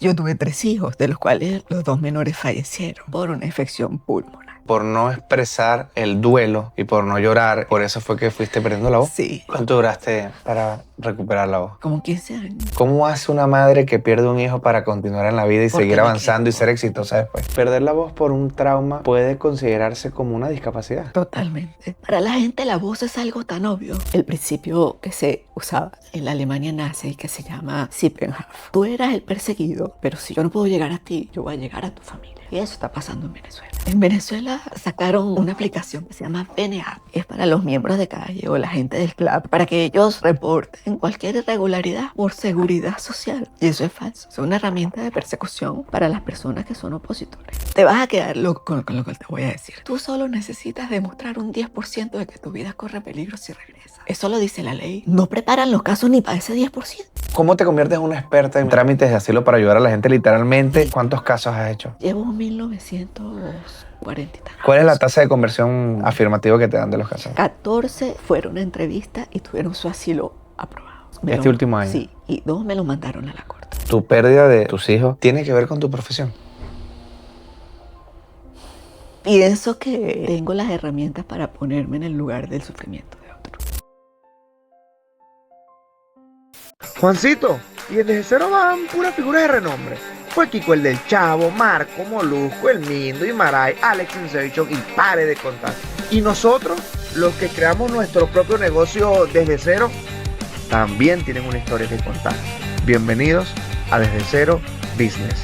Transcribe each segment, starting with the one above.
Yo tuve 3 hijos, de los cuales los 2 menores fallecieron por una infección pulmonar. Por no expresar el duelo y por no llorar, por eso fue que fuiste perdiendo la voz. Sí, ¿Cuánto duraste para recuperar la voz? como 15 años. ¿Cómo hace una madre que pierde un hijo para continuar en la vida y Porque seguir la avanzando y quiero. ser exitosa después? Perder la voz por un trauma puede considerarse como una discapacidad. Totalmente. Para la gente la voz es algo tan obvio. El principio que se usaba en la Alemania nazi, que se llama Sippenhaft. Tú eras el perseguido, pero si yo no puedo llegar a ti, yo voy a llegar a tu familia. Y eso está pasando en Venezuela. En Venezuela sacaron una aplicación que se llama VNA. Es para los miembros de calle o la gente del club, para que ellos reporten cualquier irregularidad por seguridad social. Y eso es falso. Es una herramienta de persecución para las personas que son opositores. Te vas a quedar loco con lo que te voy a decir. Tú solo necesitas demostrar un 10% de que tu vida corre peligro si regresas. Eso lo dice la ley. No preparan los casos ni para ese 10%. ¿Cómo te conviertes en una experta en trámites de asilo para ayudar a la gente literalmente? ¿Cuántos casos has hecho? Llevo 1940 y tantos. ¿Cuál es la tasa de conversión afirmativa que te dan de los casos? 14 fueron a entrevista y tuvieron su asilo aprobado. ¿Este último año? Sí, y 2 me lo mandaron a la corte. ¿Tu pérdida de tus hijos tiene que ver con tu profesión? Pienso que tengo las herramientas para ponerme en el lugar del sufrimiento de otro. Juancito, y desde cero van puras figuras de renombre. Fue Kiko el del Chavo, Marco, Molusco, El Mindo, Imaray, Alex Sensation y pare de contar. Y nosotros, los que creamos nuestro propio negocio desde cero, también tienen una historia que contar. Bienvenidos a Desde Cero Business.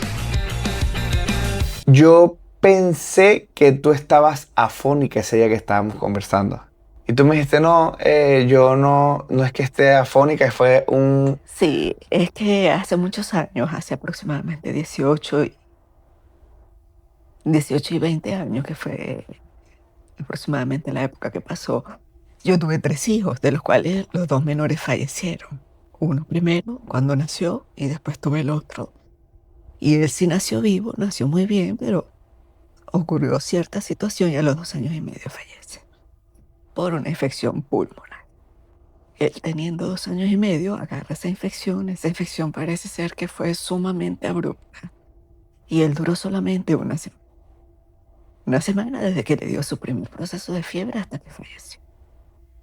Yo pensé que tú estabas afónica ese día que estábamos conversando. Y tú me dijiste, no, yo no es que esté afónica, fue un... Sí, es que hace muchos años, hace aproximadamente 18 y 20 años, que fue aproximadamente la época que pasó, yo tuve 3 hijos, de los cuales los 2 menores fallecieron. Uno primero, cuando nació, y después tuve el otro. Y él sí nació vivo, nació muy bien, pero ocurrió cierta situación y a los 2 años y medio fallece por una infección pulmonar. Él, teniendo 2 años y medio, agarra esa infección. Esa infección parece ser que fue sumamente abrupta. Y él duró solamente una semana. Una semana desde que le dio su primer proceso de fiebre hasta que falleció.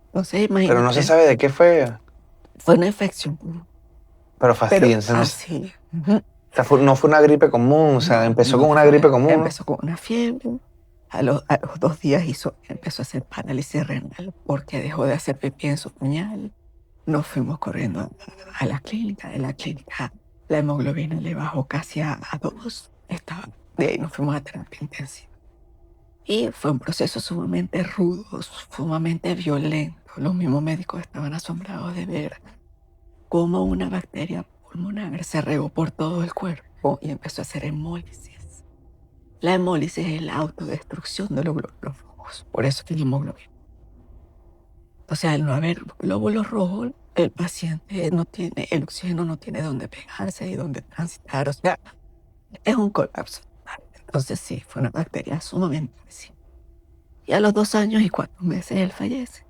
Entonces, imagínate. Pero no se sabe de qué fue. Fue una infección. Pero Pero fastidioso. No, así. Ujú. o sea, no fue una gripe común, o sea, No, empezó no con una fue. gripe común. Empezó con una fiebre. A los 2 días empezó a hacer parálisis renal porque dejó de hacer pipí en su pañal. Nos fuimos corriendo a la clínica. De la clínica la hemoglobina le bajó casi a 2. De ahí nos fuimos a terapia intensiva. Y fue un proceso sumamente rudo, sumamente violento. Los mismos médicos estaban asombrados de ver cómo una bacteria pulmonar se regó por todo el cuerpo y empezó a hacer hemólisis. La hemólisis es la autodestrucción de los glóbulos rojos. Por eso es la hemoglobina. O sea, al no haber glóbulos rojos, el paciente el oxígeno no tiene dónde pegarse y dónde transitar. O sea, es un colapso. Entonces sí, fue una bacteria sumamente agresiva. Y a los 2 años y 4 meses él fallece.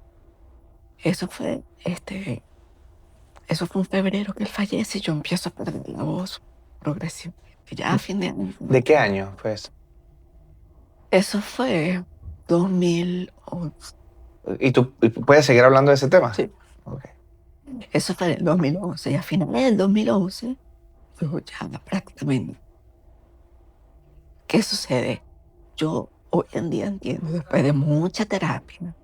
Eso fue en febrero que él fallece y yo empiezo a perder la voz progresivamente. Ya a fin de año. ¿De qué año fue eso? Eso fue 2011. ¿Y tú puedes seguir hablando de ese tema? Sí. Ok. Eso fue en el 2011. Y a finales del 2011, yo ya prácticamente... ¿Qué sucede? Yo hoy en día entiendo, después de mucha terapia,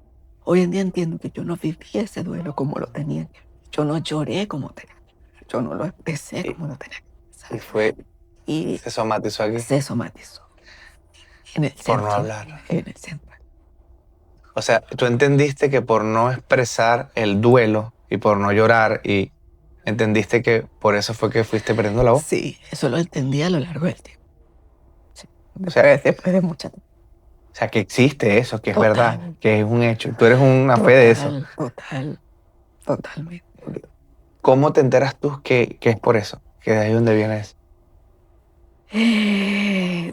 hoy en día entiendo que yo no viví ese duelo como lo tenía que vivir. Yo no lloré como tenía que llorar. Yo no lo expresé como lo tenía que Y expresar. Y se somatizó aquí. se somatizó en el Por centro. no hablar. En el centro. O sea, tú entendiste que por no expresar el duelo y por no llorar, y entendiste que por eso fue que fuiste perdiendo la voz. Sí, eso lo entendí a lo largo del tiempo. Sí. O sea, Después de mucha... O sea, que existe eso, que es Total. verdad, que es un hecho. Tú eres una fe de eso. Totalmente. ¿Cómo te enteras tú que es por eso? Que de ahí donde viene eso.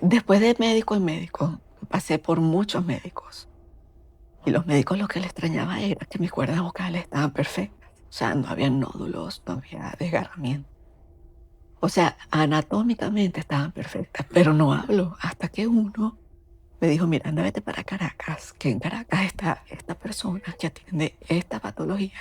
Después de médico en médico, pasé por muchos médicos. Y los médicos lo que les extrañaba era que mis cuerdas vocales estaban perfectas. O sea, no había nódulos, no había desgarramiento. O sea, anatómicamente estaban perfectas, pero no hablo hasta que uno me dijo, mira, anda, vete para Caracas, que en Caracas está esta persona que atiende esta patología.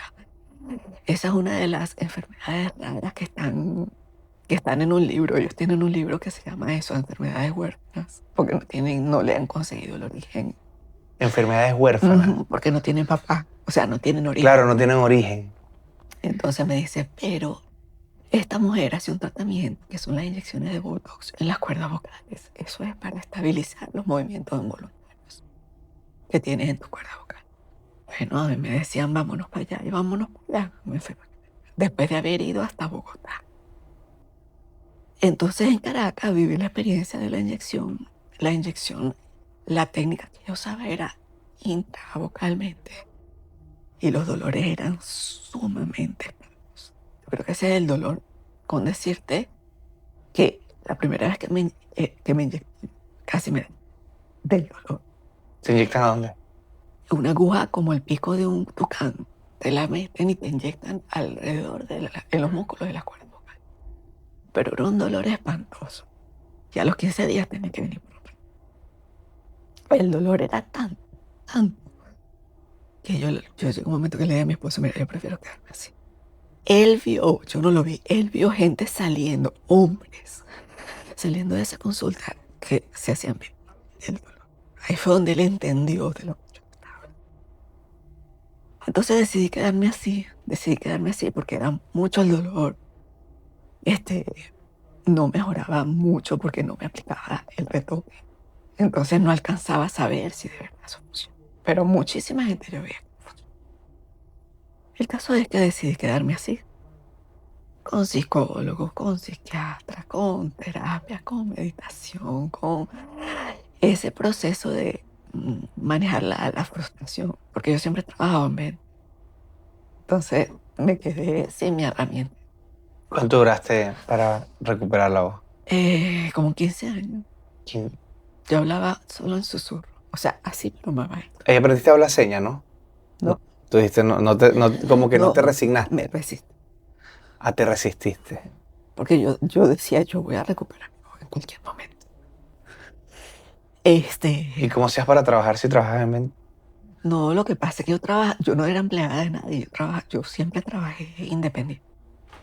Esa es una de las enfermedades raras que están en un libro. Ellos tienen un libro que se llama eso, enfermedades huérfanas, porque no le han conseguido el origen. Enfermedades huérfanas. Porque no tienen papá, o sea, no tienen origen. Claro, no tienen origen. Entonces me dice, pero esta mujer hace un tratamiento que son las inyecciones de Botox en las cuerdas vocales. Eso es para estabilizar los movimientos involuntarios que tienes en tu cuerda vocal. Bueno, a mí me decían, vámonos para allá y vámonos para allá. Me fui después de haber ido hasta Bogotá. Entonces en Caracas viví la experiencia de la inyección. La inyección, la técnica que yo usaba era intravocalmente y los dolores eran sumamente espantosos. Yo creo que ese es el dolor con decirte que la primera vez que me inyecté casi me del dolor. ¿Se inyectan a dónde? Una aguja como el pico de un tucán. Te la meten y te inyectan alrededor en los músculos de la cuerda vocal. Pero era un dolor espantoso. Y a los 15 días tenía que venir por otro. El dolor era tan que yo llegó un momento que le dije a mi esposo, mira, yo prefiero quedarme así. Él vio, yo no lo vi, él vio gente saliendo, hombres, saliendo de esa consulta que se hacían bien el dolor. Ahí fue donde él entendió de lo que yo estaba. Entonces decidí quedarme así porque era mucho el dolor. No mejoraba mucho porque no me aplicaba el retoque. Entonces no alcanzaba a saber si de verdad eso funcionaba. Pero muchísima gente yo veía que funcionaba. El caso es que decidí quedarme así. Con psicólogos, con psiquiatras, con terapia, con meditación, con ese proceso de manejar la frustración. Porque yo siempre he trabajado en venta. Entonces me quedé sin mi herramienta. ¿Cuánto duraste para recuperar la voz? Como 15 años. Yo hablaba solo en susurro. O sea, así pero más bajito. Aprendiste a hablar señas, ¿no? No. Tú dijiste, como que no te resignaste. Me resistí. Ah, te resististe. Porque yo decía, yo voy a recuperar mi voz en cualquier momento. ¿Y cómo hacías para trabajar si trabajas en venta? No, lo que pasa es que yo no era empleada de nadie. Yo siempre trabajé independiente.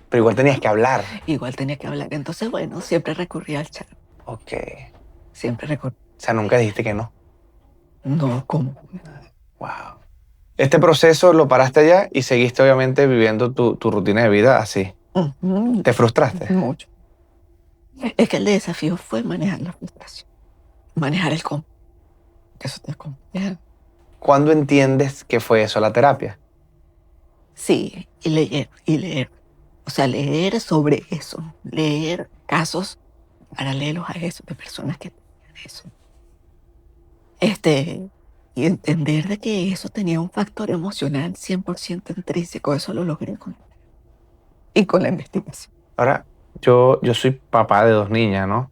Pero igual tenías que hablar. Igual tenía que hablar. Entonces, bueno, siempre recurría al chat. Ok. Siempre recurría. O sea, nunca dijiste que no. No, ¿cómo? Wow. Este proceso lo paraste allá y seguiste obviamente viviendo tu rutina de vida así. ¿Te frustraste? Mucho. Es que el desafío fue manejar la frustración. Manejar el cómo. Eso te acompaña. ¿Cuándo entiendes que fue eso la terapia? Sí, y leer. O sea, leer sobre eso. Leer casos paralelos a eso, de personas que tenían eso. Y entender de que eso tenía un factor emocional 100% intrínseco. Eso lo logré y con la investigación. Ahora, yo soy papá de 2 niñas, ¿no?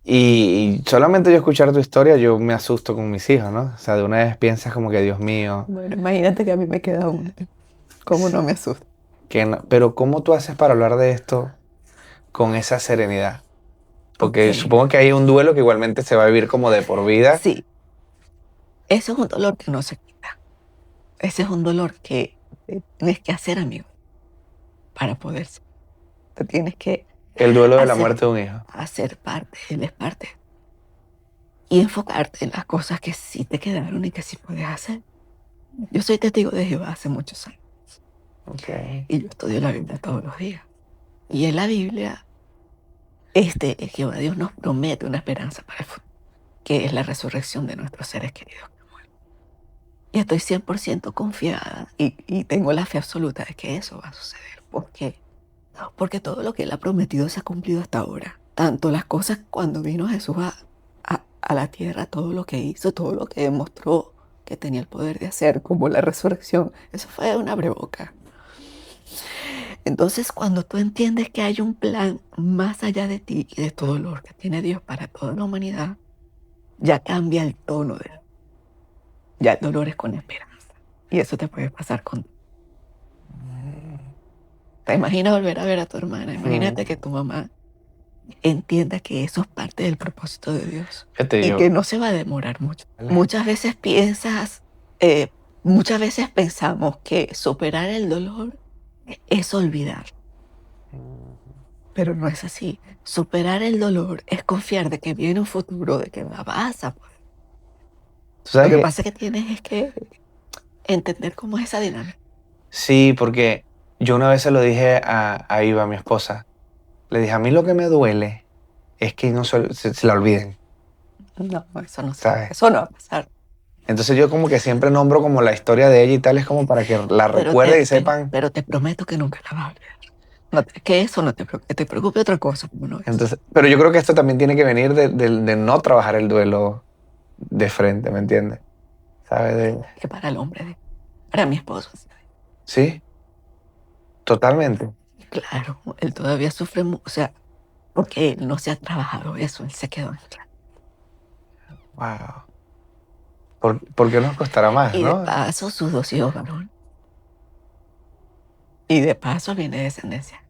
Y solamente yo escuchar tu historia, yo me asusto con mis hijos, ¿no? O sea, de una vez piensas como que, Dios mío. Bueno, imagínate que a mí me queda una. ¿Cómo no me asusta? Pero ¿cómo tú haces para hablar de esto con esa serenidad? Porque Ok. supongo que hay un duelo que igualmente se va a vivir como de por vida. Sí. Eso es un dolor que no se quita. Ese es un dolor que tienes que hacer, amigo, para poder. Te tienes que El duelo de la hacer- muerte de un hijo. hacer parte, él es parte. Y enfocarte en las cosas que sí te quedaron y que sí puedes hacer. Yo soy testigo de Jehová hace muchos años. Ok. Y yo estudio la Biblia todos los días. Y en la Biblia, Jehová Dios nos promete una esperanza para el futuro, que es la resurrección de nuestros seres queridos que mueren. Y estoy 100% confiada y tengo la fe absoluta de que eso va a suceder. ¿Por qué? Porque todo lo que Él ha prometido se ha cumplido hasta ahora. Tanto las cosas cuando vino Jesús a la tierra, todo lo que hizo, todo lo que demostró que tenía el poder de hacer, como la resurrección, eso fue una abreboca. Entonces, cuando tú entiendes que hay un plan más allá de ti y de tu dolor que tiene Dios para toda la humanidad, ya cambia el tono de él. Ya el dolor es con esperanza. Y eso te puede pasar con. ¿Te imaginas volver a ver a tu hermana? Imagínate Mm. que tu mamá entienda que eso es parte del propósito de Dios Fíjate, y yo. que no se va a demorar mucho. Muchas veces pensamos que superar el dolor es olvidar, pero no es así. Superar el dolor es confiar de que viene un futuro, de que la vas a poder. Tú Lo sabes que que pasa es que tienes es que entender cómo es esa dinámica. sí, porque yo una vez se lo dije a Iva, mi esposa. Le dije, a mí lo que me duele es que no se la olviden, No, ¿sabes? eso no va a pasar. Entonces yo como que siempre nombro como la historia de ella y tal, es como para que la recuerden y sepan. Pero te prometo que nunca la vas a olvidar. Que eso no te preocupe, te preocupe otra cosa, como no es. Entonces, pero yo creo que esto también tiene que venir de no trabajar el duelo de frente, ¿me entiendes? ¿Sabes? Que para el hombre, para mi esposo, Sí, totalmente. claro, él todavía sufre, o sea, porque él no se ha trabajado eso, él se quedó en claro. Wow. ¿Por qué nos costará más, Y de no? paso, sus 2 hijos varón. Y de paso viene descendencia.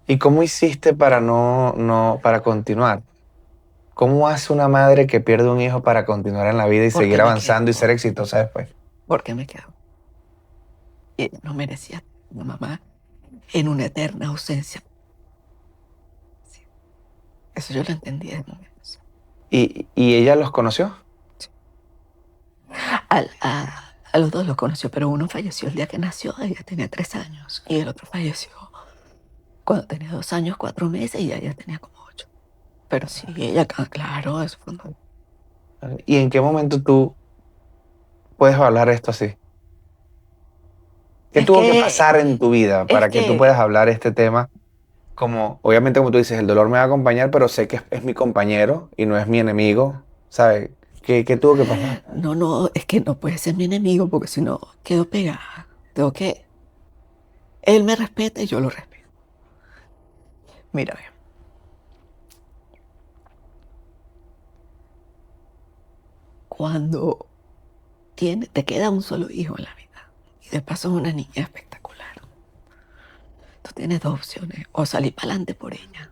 ¿Y cómo hiciste para para continuar? ¿Cómo hace una madre que pierde un hijo para continuar en la vida y Porque seguir me avanzando y quedo, ser exitosa después? porque me quedo. Y ella no merecía una mamá en una eterna ausencia. Sí, eso yo lo entendí de momentos. ¿Y ella los conoció? A los dos los conoció, pero uno falleció el día que nació, ella tenía 3 años, y el otro falleció cuando tenía 2 años, 4 meses, y ella tenía como 8. Pero sí, ella, claro, eso fue un dolor. ¿Y en qué momento tú puedes hablar esto así? ¿Qué Es tuvo que que, pasar en tu vida es para que tú puedas que, hablar este tema? Como, obviamente, como tú dices, el dolor me va a acompañar, pero sé que es mi compañero y no es mi enemigo, ¿sabes? ¿Qué tuvo que pasar? no, es que no puede ser mi enemigo, porque si no, quedo pegada. Tengo que, él me respeta y yo lo respeto. Mira, ve, cuando te queda un solo hijo en la vida, y de paso es una niña espectacular, tú tienes 2 opciones, o salir para adelante por ella.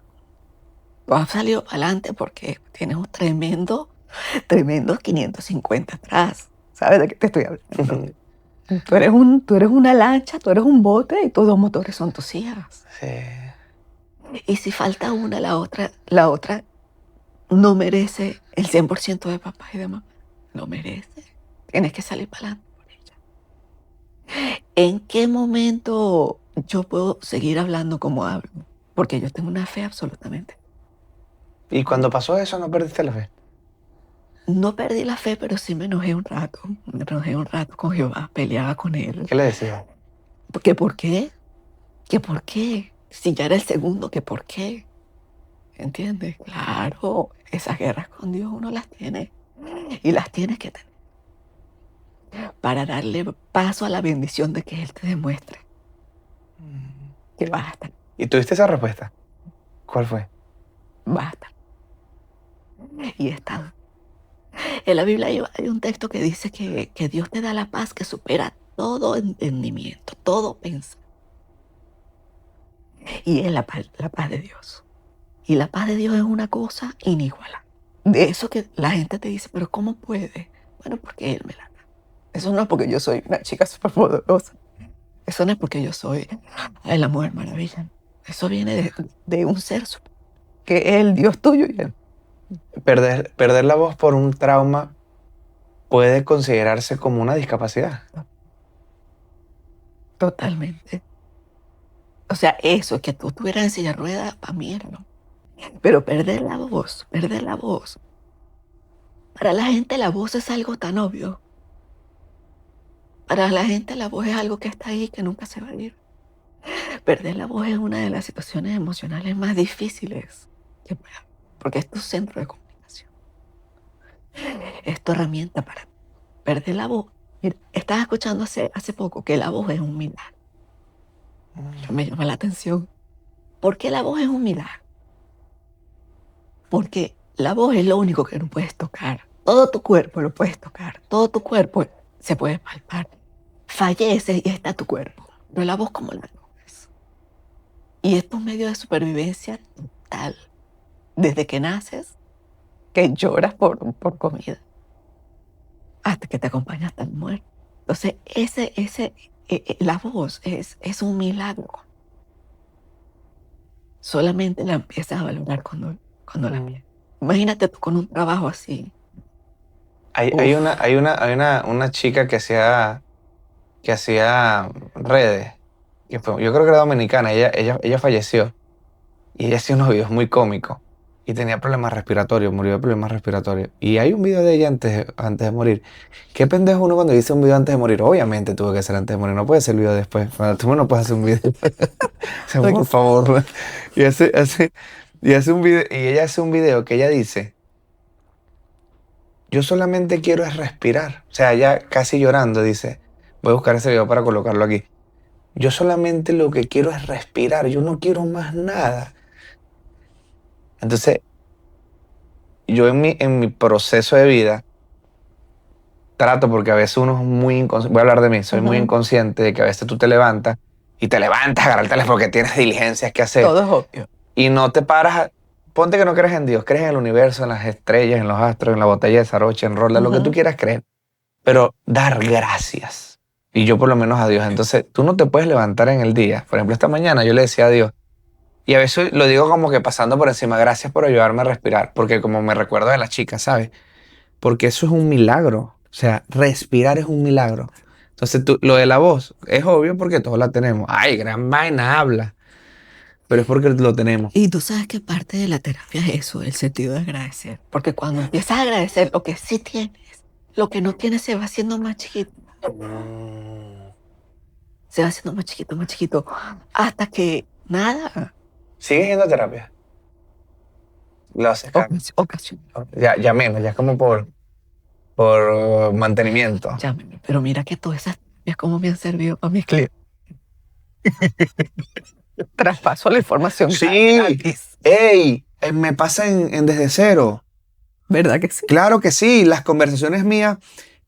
Tú has salido para adelante porque tienes un tremendo 550 atrás. ¿Sabes de qué te estoy hablando? Tú eres una lancha, tú eres un bote y tus 2 motores son tus hijas. Sí. Y si falta una, la otra no merece el 100% de papá y de mamá. No merece. Tienes que salir para adelante por ella. ¿En qué momento yo puedo seguir hablando como hablo? Porque yo tengo una fe absolutamente. ¿Y cuando pasó eso no perdiste la fe? No perdí la fe, pero sí me enojé un rato. Me enojé un rato con Jehová, peleaba con él. ¿Qué le decías? ¿Que por qué? ¿Que por qué? Si ya era el segundo, ¿que por qué? ¿Entiendes? Claro, esas guerras con Dios uno las tiene. Y las tienes que tener para darle paso a la bendición de que Él te demuestre que basta, ¿Y tuviste esa respuesta? ¿Cuál fue? basta. Y está. En la Biblia hay un texto que dice que Dios te da la paz que supera todo entendimiento, todo pensamiento. Y es la paz de Dios. Y la paz de Dios es una cosa inigualable. De eso que la gente te dice, pero ¿cómo puede? Bueno, porque Él me la da. Eso no es porque yo soy una chica súper poderosa. Eso no es porque yo soy la Mujer Maravilla. Eso viene de un ser que es el Dios tuyo y Él. Perder la voz por un trauma puede considerarse como una discapacidad. Totalmente. O sea, eso, que tú estuvieras en silla de ruedas, para mí era, ¿no? Pero perder la voz, perder la voz. Para la gente la voz es algo tan obvio. Para la gente la voz es algo que está ahí, que nunca se va a ir. Perder la voz es una de las situaciones emocionales más difíciles que pueda haber, porque es tu centro de comunicación. Es tu herramienta para perder la voz. Mira, estaba escuchando hace poco que la voz es un milagro. Me llama la atención. ¿Por qué la voz es un milagro? Porque la voz es lo único que no puedes tocar. Todo tu cuerpo lo puedes tocar. Todo tu cuerpo se puede palpar. Fallece y está tu cuerpo. Pero la voz, ¿cómo la toques? Y es tu medio de supervivencia total. Desde que naces, que lloras por comida, hasta que te acompaña hasta el muerto. Entonces, la voz es un milagro. Solamente la empiezas a valorar cuando la pierdes. Imagínate tú con un trabajo así. Hay una chica que hacía redes, yo creo que era dominicana, ella falleció y ella hacía unos videos muy cómicos y tenía problemas respiratorios, murió de problemas respiratorios. Y hay un video de ella antes de morir. ¿Qué pendejo uno cuando dice un video antes de morir? Obviamente tuvo que ser antes de morir, no puede ser el video después. Cuando tú no puedes hacer un video. O sea, por favor. Y hace un video, y ella hace un video que ella dice: yo solamente quiero es respirar. O sea, ella casi llorando dice, voy a buscar ese video para colocarlo aquí. Yo solamente lo que quiero es respirar, yo no quiero más nada. Entonces, yo en mi proceso de vida trato, porque a veces uno es muy inconsciente, voy a hablar de mí, soy muy inconsciente de que a veces tú te levantas a agarrar el teléfono porque tienes diligencias que hacer. Todo es obvio. Y no te paras. Ponte que no crees en Dios, crees en el universo, en las estrellas, en los astros, en la botella de Saroche, en Rolla, lo que tú quieras creer. Pero dar gracias. Y yo por lo menos a Dios. Entonces, tú no te puedes levantar en el día. Por ejemplo, esta mañana yo le decía a Dios, y a veces lo digo como que pasando por encima, gracias por ayudarme a respirar, porque como me recuerdo de la chica, ¿sabes? Porque eso es un milagro. O sea, respirar es un milagro. Entonces, lo de la voz es obvio porque todos la tenemos. Ay, gran vaina, habla. Pero es porque lo tenemos. Y tú sabes que parte de la terapia es eso, el sentido de agradecer. Porque cuando empiezas a agradecer lo que sí tienes, lo que no tienes se va haciendo más chiquito. Se va haciendo más chiquito, hasta que nada. ¿Sigues yendo a terapia? Lo haces Ocasión. ya menos, ya es como por mantenimiento. Llámeme. Pero mira que todas esas terapias como me han servido para mis clientes. Traspaso la información. Sí. Gratis. ¡Ey! Me pasa en Desde Cero. ¿Verdad que sí? Claro que sí. Las conversaciones mías,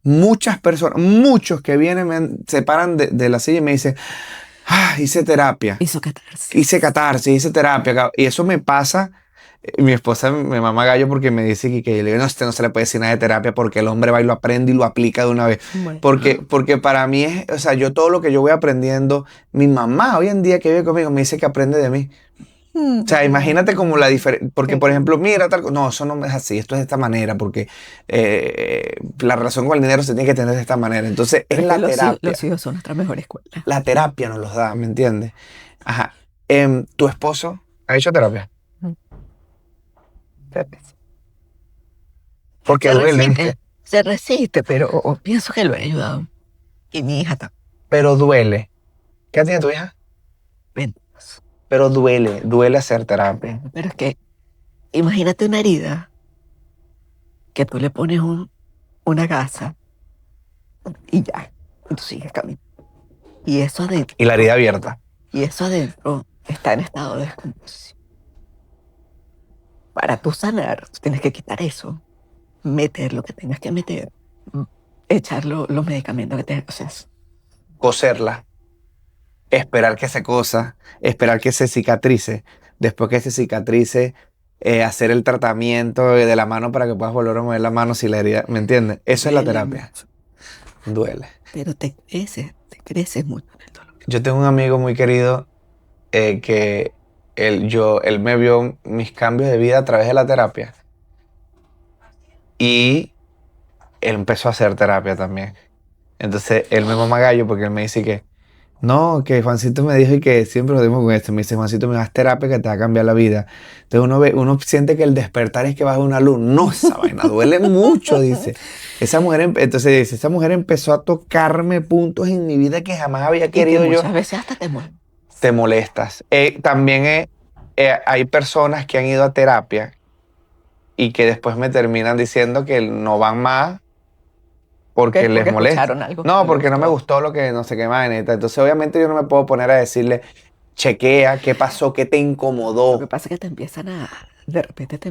muchas personas, muchos que vienen, se paran de la silla y me dicen, hice terapia. Hice catarsis, hice terapia. Y eso me pasa. Mi esposa me mama gallo porque me dice que yo le digo, no, no se le puede decir nada de terapia porque el hombre va y lo aprende y lo aplica de una vez. Bueno. Porque para mí es, o sea, yo todo lo que yo voy aprendiendo, mi mamá hoy en día que vive conmigo me dice que aprende de mí. O sea, imagínate como la diferencia, porque por ejemplo, mira tal cosa, no, eso no es así, esto es de esta manera, porque la relación con el dinero se tiene que tener de esta manera. Entonces, es la terapia. Los hijos son nuestra mejor escuela. La terapia nos los da, ¿me entiendes? Ajá. ¿Tu esposo ha hecho terapia? Porque duele. Se resiste, pero pienso que lo he ayudado. Y mi hija también. Pero duele. ¿Qué edad tiene tu hija? 22. Pero duele hacer terapia. Pero es que, imagínate una herida que tú le pones una gasa y ya, y tú sigues caminando. Y eso adentro. Y la herida abierta. Y eso adentro está en estado de descomposición. Para tú sanar, tú tienes que quitar eso, meter lo que tengas que meter, echar los medicamentos que tengas que hacer. Coserla, esperar que se cosa, esperar que se cicatrice, después que se cicatrice, hacer el tratamiento de la mano para que puedas volver a mover la mano si la herida, ¿me entiendes? Eso es la terapia. Duele. Pero te creces mucho en el dolor. Yo tengo un amigo muy querido que él me vio mis cambios de vida a través de la terapia y él empezó a hacer terapia también. Entonces él me mama gallo porque él me dice que no, que Juancito me dijo y que siempre lo dimos con esto. Me dice, Juancito, me das terapia que te va a cambiar la vida. Entonces uno siente que el despertar es que vas a una luz. No, esa vaina duele mucho, dice. Entonces dice, esa mujer empezó a tocarme puntos en mi vida que jamás había querido yo. Muchas veces hasta te molestas. También hay personas que han ido a terapia y que después me terminan diciendo que no van más porque les molesta. Algo no, porque no me gustó lo que no sé qué más. Entonces, obviamente, yo no me puedo poner a decirle, chequea, ¿qué pasó? ¿Qué te incomodó? Lo que pasa es que de repente te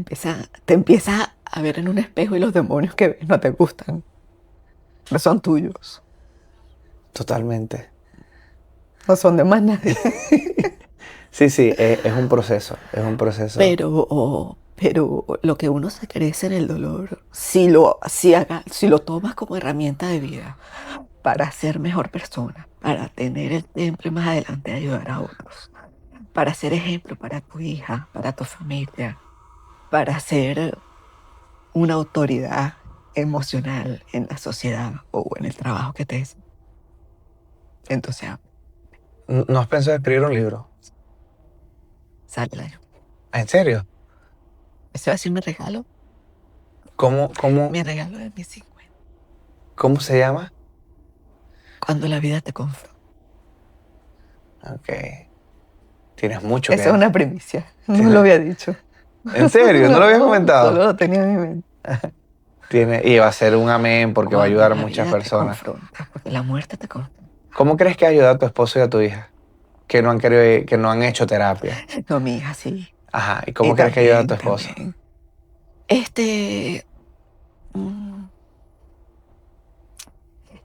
empieza a ver en un espejo y los demonios que ves no te gustan. No son tuyos. Totalmente. No son de más nadie. Sí, sí, es un proceso, es un proceso. Pero lo que uno se crece en el dolor, si lo tomas como herramienta de vida para ser mejor persona, para tener el temple más adelante de ayudar a otros, para ser ejemplo para tu hija, para tu familia, para ser una autoridad emocional en la sociedad o en el trabajo que te des. Entonces, ¿No has pensado en escribir un libro? sale el año. ¿En serio? Ese va a ser mi regalo, ¿Cómo mi regalo de mis 50. se llama? Cuando la vida te confronta. Ok. Tienes mucho que Esa es decir. una primicia. No lo había dicho. ¿En serio? ¿No lo habías Solo comentado? lo tenía en mi mente. Y va a ser un amén porque va a Cuando ayudar a la muchas vida te personas. confronta, porque la muerte te confronta. ¿Cómo crees que ha ayudado a tu esposo y a tu hija? Que no han querido, que no han hecho terapia. No, mi hija sí. Ajá. ¿Y Y cómo crees que ha ayudado a tu también, esposo? también. Mm,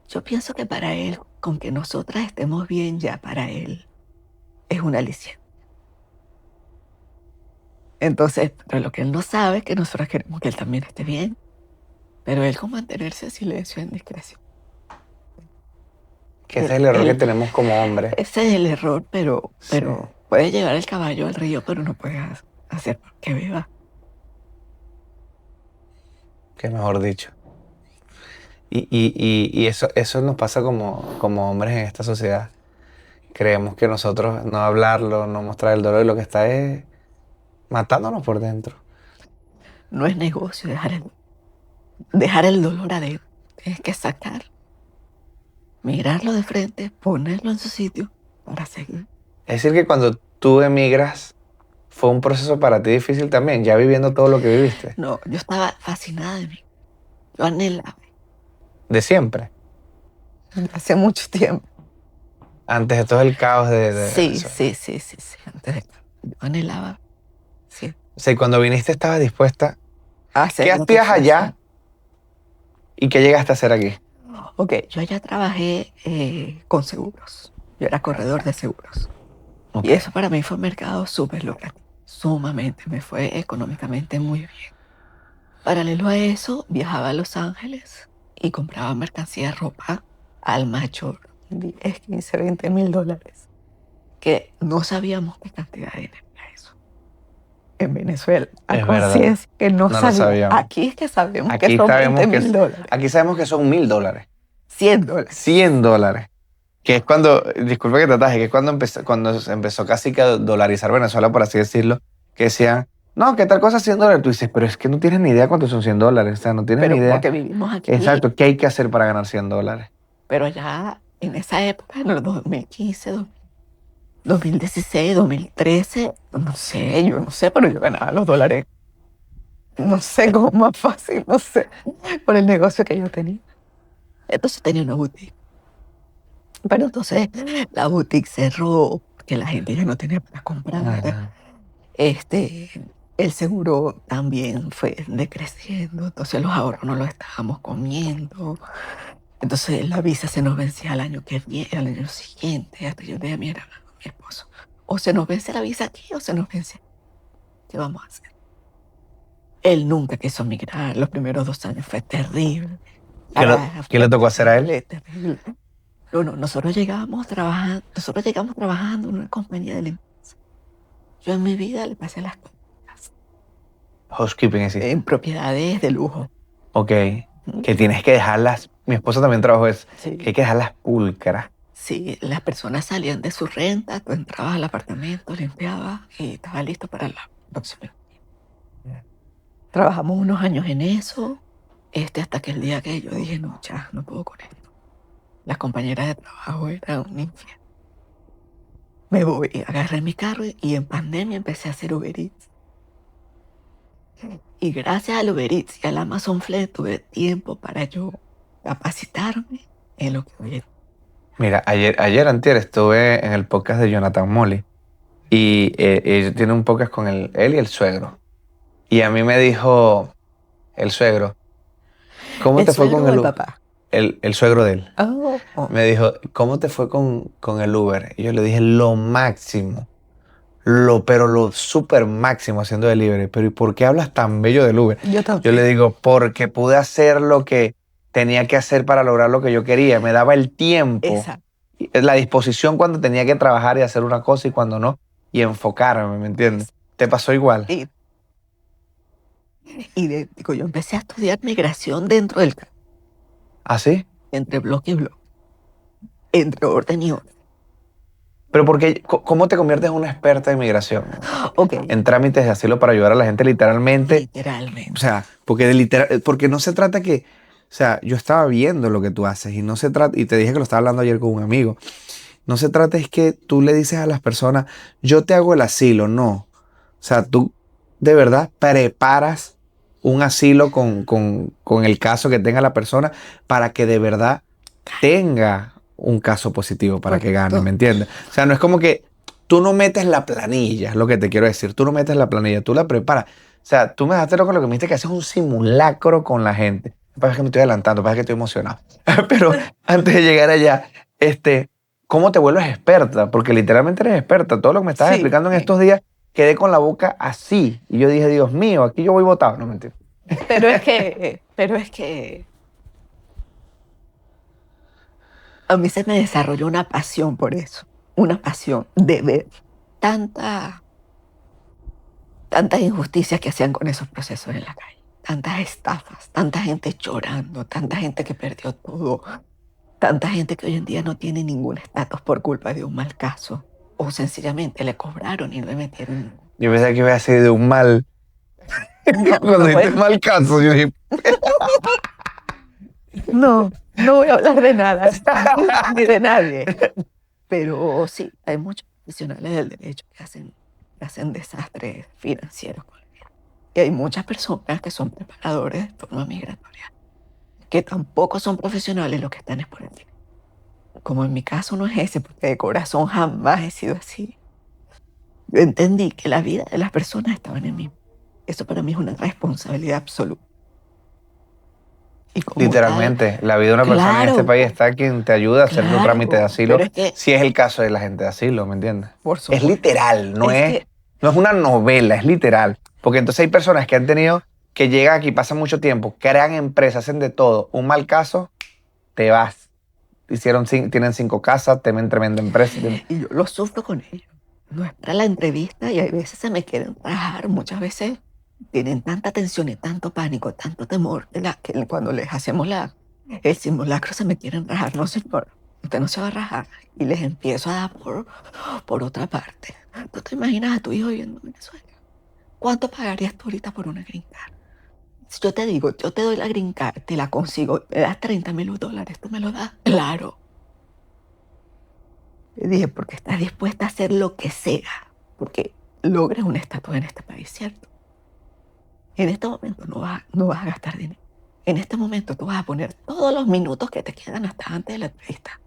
yo pienso que para él, con que nosotras estemos bien, ya para él es una aliciente. Entonces, pero lo que él no sabe es que nosotros queremos que él también esté bien. Pero él con mantenerse en silencio, en discreción. Que ese es el error que Él- tenemos como hombres. Ese es el error, pero Sí. puede llevar el caballo al río, pero no puede hacer que beba. Que mejor dicho. Y eso nos pasa como hombres en esta sociedad. Creemos que nosotros no hablarlo, no mostrar el dolor, y lo que está es matándonos por dentro. No es negocio dejar el dolor adentro. Tienes que sacar, mirarlo de frente, ponerlo en su sitio para seguir. Es decir, que cuando tú emigras, fue un proceso para ti difícil también, ya viviendo todo lo que viviste. No, yo estaba fascinada de mí. Yo anhelaba De siempre. hace mucho tiempo. Antes de todo el caos de Sí, Venezuela. sí. Antes de yo anhelaba, sí. O sea, y cuando viniste estabas dispuesta. Hacer ¿Qué lo que hacías allá fuese. y qué llegaste a hacer aquí? Ok, yo allá trabajé con seguros. Yo era corredor de seguros. Ok. Y eso para mí fue un mercado súper lucrativo. Sumamente, me fue económicamente muy bien. Paralelo a eso, viajaba a Los Ángeles y compraba mercancía, ropa al mayor. 10, 15, 20 mil dólares. Que no sabíamos qué cantidad de dinero era eso. En Venezuela, a Es verdad. conciencia, que no No lo sabíamos. sabíamos. Aquí es que sabemos Aquí que son sabemos 20 que mil dólares. Aquí sabemos que son $1,000. 100 dólares. $100. Que es cuando, disculpa que te ataje, que es cuando se empezó casi que a dolarizar Venezuela, por así decirlo, que decían, no, ¿qué tal cosa $100? Tú dices, pero es que no tienes ni idea cuánto son $100. O sea, no tienes Pero ni idea. porque vivimos aquí. Exacto, ¿qué hay que hacer para ganar $100? Pero ya en esa época, en el 2015, 2016, 2013, no sé, yo no sé, pero yo ganaba los dólares. No sé cómo más fácil, no sé, por el negocio que yo tenía. Entonces tenía una boutique. Pero entonces la boutique cerró porque la gente ya no tenía para comprar. Ajá. El seguro también fue decreciendo, entonces los ahorros no los estábamos comiendo. Entonces la visa se nos vencía al año que viene, al año siguiente, hasta que yo le dije a mi esposo, o se nos vence la visa aquí o se nos vence. ¿Qué vamos a hacer? Él nunca quiso migrar, los primeros 2 años fue terrible. ¿Qué le tocó hacer a él? Terrible. No, nosotros llegamos trabajando en una compañía de limpieza. Yo en mi vida le pasé las cosas Housekeeping, existe. en propiedades de lujo. Ok. Que tienes que dejarlas. Mi esposa también trabajó eso. Sí. Que hay que dejarlas pulcras. Sí, las personas salían de su renta, tú entrabas al apartamento, limpiabas y estaba listo para la próxima. Trabajamos unos años en eso, hasta que el día que yo dije, no, ya, no puedo con esto. Las compañeras de trabajo eran un infierno. Me voy, agarré mi carro y en pandemia empecé a hacer Uber Eats. Y gracias al Uber Eats y al Amazon Flex tuve tiempo para yo capacitarme en lo que hoy es. Mira, ayer antier estuve en el podcast de Jonathan Molly y ellos tienen un podcast con él y el suegro. Y a mí me dijo el suegro, ¿cómo te fue con el el papá? El suegro de él. Oh. Me dijo, ¿cómo te fue con el Uber? Y yo le dije, lo pero lo súper máximo haciendo delivery. Pero ¿y por qué hablas tan bello del Uber? Yo también. Yo le digo, porque pude hacer lo que tenía que hacer para lograr lo que yo quería. Me daba el tiempo, Exacto. la disposición cuando tenía que trabajar y hacer una cosa y cuando no, y enfocarme, ¿me entiendes? ¿Te pasó igual? Idéntico. Yo empecé a estudiar migración dentro del campo, ¿Así? entre bloque y bloque, entre orden y orden. Pero porque, ¿cómo te conviertes en una experta en migración? Ok. En trámites de asilo para ayudar a la gente literalmente. Literalmente. O sea, porque no se trata que, o sea, yo estaba viendo lo que tú haces y no se trata, y te dije que lo estaba hablando ayer con un amigo, no se trata es que tú le dices a las personas, yo te hago el asilo, no. O sea, tú de verdad preparas un asilo con el caso que tenga la persona para que de verdad tenga un caso positivo para que gane, ¿me entiendes? O sea, no es como que tú no metes la planilla, es lo que te quiero decir. Tú no metes la planilla, tú la preparas. O sea, tú me dejaste loco lo que me dijiste que haces un simulacro con la gente. Lo que pasa es que me estoy adelantando, lo que pasa es que estoy emocionado. Pero antes de llegar allá, ¿cómo te vuelves experta? Porque literalmente eres experta. Todo lo que me estabas explicando en estos días, quedé con la boca así. Y yo dije, Dios mío, aquí yo voy botado. No, mentira. Pero es que a mí se me desarrolló una pasión por eso. Una pasión de ver tantas injusticias que hacían con esos procesos en la calle. Tantas estafas, tanta gente llorando, tanta gente que perdió todo, tanta gente que hoy en día no tiene ningún estatus por culpa de un mal caso. O sencillamente le cobraron y le metieron. Yo pensé que iba a ser de un mal. Cuando dijiste mal caso, yo dije, no voy a hablar de nada, ni de nadie. Pero sí, hay muchos profesionales del derecho que hacen desastres financieros con la vida. Y hay muchas personas que son preparadores de forma migratoria, que tampoco son profesionales, lo que están es por el dinero. Como en mi caso no es ese, porque de corazón jamás he sido así. Yo entendí que la vida de las personas estaban en mí. Eso para mí es una responsabilidad absoluta. Y como literalmente, tal, la vida de una persona en claro, este país está quien te ayuda a hacer un claro, trámite de asilo, pero es que, si es el caso de la gente de asilo, ¿me entiendes? por Es supuesto, literal, no es que es una novela, es literal. Porque entonces hay personas que han tenido, que llegan aquí, pasan mucho tiempo, crean empresas, hacen de todo. Un mal caso, te vas. Tienen 5 casas, tienen tremenda empresa. y yo lo sufro con ellos. No es para la entrevista y a veces se me quieren rajar. Muchas veces tienen tanta tensión y tanto pánico, tanto temor que cuando les hacemos el simulacro se me quieren rajar. No, señor, usted no se va a rajar. Y les empiezo a dar por otra parte. ¿Tú te imaginas a tu hijo viviendo en Venezuela? ¿Cuánto pagarías tú ahorita por una green card? Si yo te digo, yo te doy la green card, te la consigo, me das $30,000, ¿tú me lo das? Claro. Le dije, porque estás dispuesta a hacer lo que sea, porque logres un estatus en este país, ¿cierto? En este momento no vas a gastar dinero. En este momento tú vas a poner todos los minutos que te quedan hasta antes de la entrevista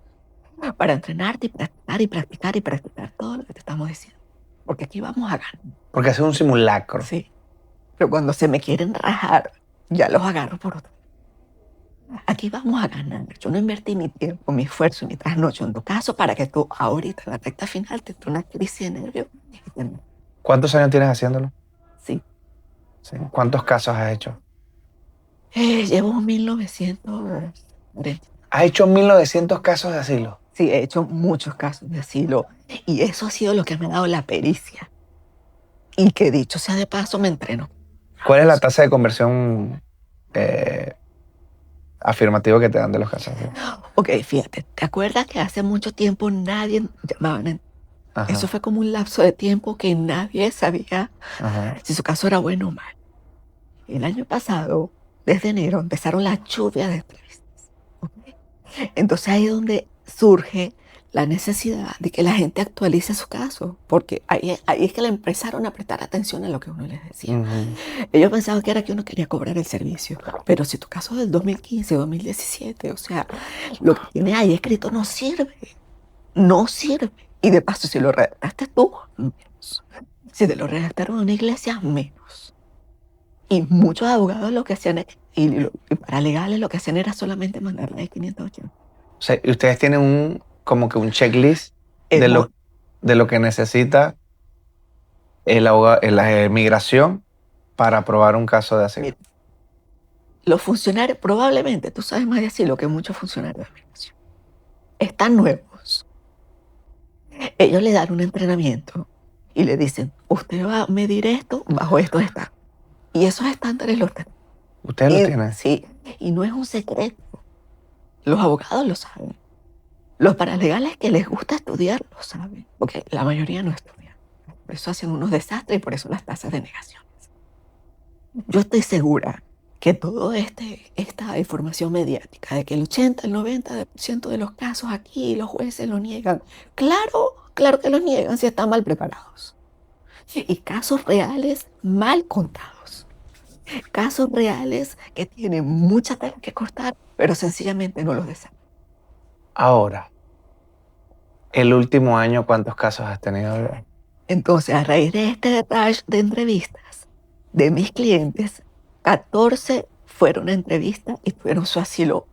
para entrenarte y practicar y practicar y practicar todo lo que te estamos diciendo. Porque aquí vamos a ganar. Porque hace un simulacro. Sí. Pero cuando se me quieren rajar, ya los agarro por otro. Aquí vamos a ganar. Yo no invertí mi tiempo, mi esfuerzo, mi trasnocho en tu caso para que tú ahorita en la recta final te entre una crisis de nervios. ¿Cuántos años tienes haciéndolo? Sí. Sí. ¿Cuántos casos has hecho? Llevo 1940. ¿Has hecho 1900 casos de asilo? Sí, he hecho muchos casos de asilo y eso ha sido lo que me ha dado la pericia. Y que dicho sea de paso, me entreno. ¿Cuál es la tasa de conversión afirmativa que te dan de los casos? Ok, fíjate, ¿te acuerdas que hace mucho tiempo nadie llamaba? Ajá. Eso fue como un lapso de tiempo que nadie sabía si su caso era bueno o mal. El año pasado, desde enero, empezaron las lluvias de entrevistas. ¿Okay? Entonces ahí es donde surge la necesidad de que la gente actualice su caso, porque ahí es que le empezaron a prestar atención a lo que uno les decía. Ellos pensaban que era que uno quería cobrar el servicio, pero si tu caso es del 2015, 2017, o sea, lo que tiene ahí escrito no sirve. Y de paso, si lo redactaste tú, menos. Si te lo redactaron en una iglesia, menos. Y muchos abogados lo que hacían, y paralegales lo que hacían era solamente mandarla de 580. O sea, y ustedes tienen como que un checklist de lo que necesita la migración para aprobar un caso de asilo. Mira, los funcionarios, probablemente, tú sabes más de asilo que muchos funcionarios de migración, están nuevos. Ellos le dan un entrenamiento y le dicen, usted va a medir esto bajo estos estándares. Y esos estándares los tenemos. ¿Ustedes lo tienen? Sí, y no es un secreto. Los abogados lo saben. Los paralegales que les gusta estudiar lo saben, porque la mayoría no estudia. Por eso hacen unos desastres y por eso las tasas de negaciones. Yo estoy segura que toda esta información mediática de que el 80, el 90% de los casos aquí los jueces lo niegan. Claro que lo niegan si están mal preparados. Y casos reales mal contados. Casos reales que tienen mucha tela que cortar, pero sencillamente no los desarrollan. Ahora, el último año, ¿cuántos casos has tenido? Entonces, a raíz de este rush de entrevistas de mis clientes, 14 fueron a entrevista y tuvieron su asilo.